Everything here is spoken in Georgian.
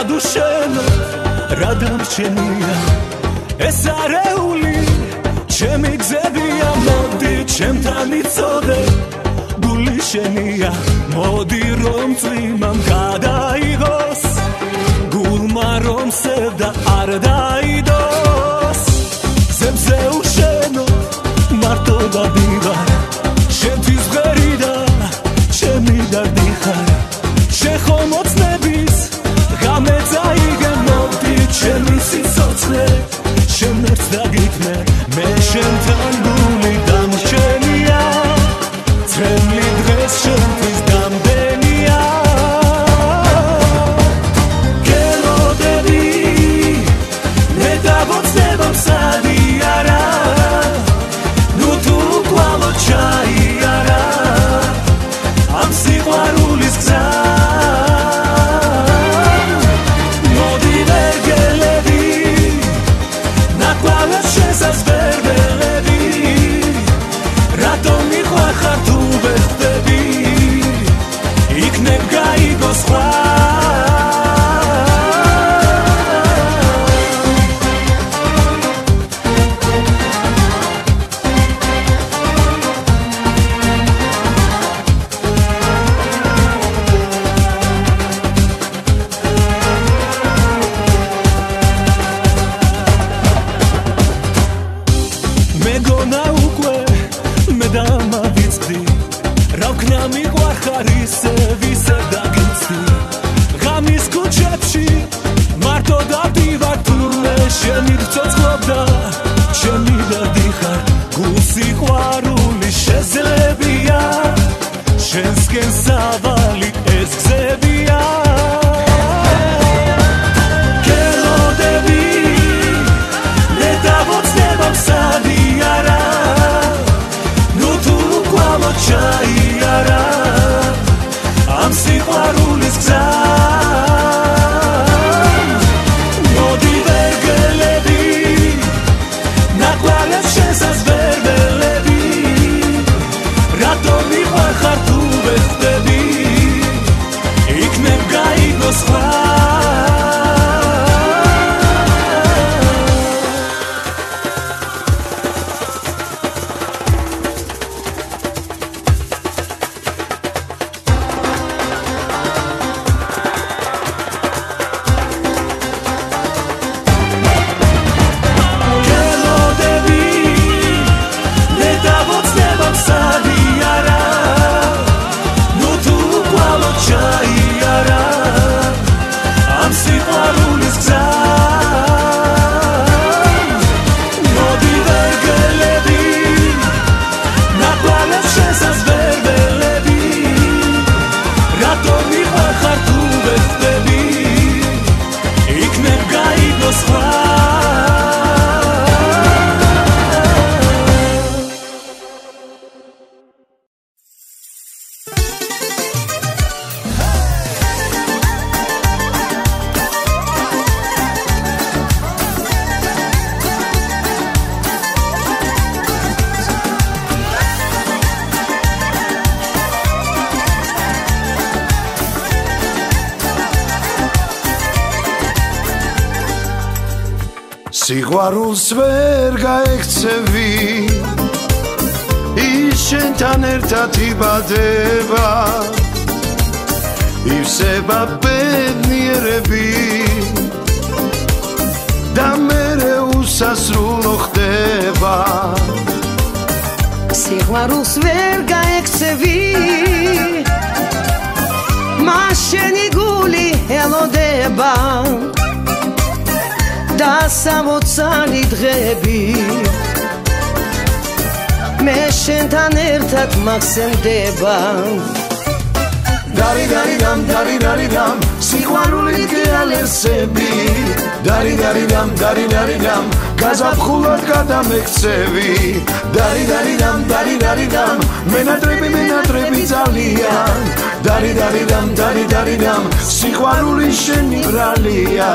სადუშენო რა დამრჩენია ეს არეული ჩემი გზებია მოდი ჩემთან იცოდე გული შენია მოდი რომ წვიმამ გადაიღოს გულმა რომ სევდა არ დაიდოს ზებზე უშენო მარტო დადივარ შენთვის ღერი და ჩემი დარდი ხარ შეხო მოცნების ღამე წაიგე მოდი ჩემი სიცოცხლე შემერც დაგიქნე მე შენთან გული დამრჩენია წრემლი დღეს შენთვის გამდენია გელოდები მე დავოცნებ მსადი არა ნუ თუ კვალო ჩაიარა ამ სიყვარულის გზა მოდი ვერ გელები ნაკვალეს შესას ვერ ველები რატომ მიყვახარ თუ ვერ ხდები იქნებ გაიგო სხვა მეგონა უკვე მე დამავიწყდი რა ვქნა მიყვარხარ ისე ვისე დაგიცდი ღამის ქუჩებში მარტო დავდივარ თურმე შენი გწოცხლობდა ჩემი დარდი ხარ გულსიყვარული შეძლებია შენსკენ სავალი ეს გზებია გელოდები მე დავოცნებ მსადი არა ნუ თუ კვალო ჩაიარა ამ სიყვარულის გზა მოდი ვერ გელები ნაკვალეს შესას ვერ ველები რატომ მიყვარხარ თუ ვერ ხდები იქნებ გაიგო სხვა სიყვარულს ვერ გაექცევი ის შენთან ერთად იბადება ივსება ბედნიერები და მერე უსასრულო ხდება სიყვარულს ვერ გაექცევი მას შენი გული ელოდება და სამოცალი დღები მე შენთან ერთად მაგსენდება დარი დარი დამ სიყვარული გეალერსები დარი დარი დამ გაზაფხულად გადამექცევი დარი დარი დამ მენატრები ძალიან დარი დამ სიყვარული შენი ბრალია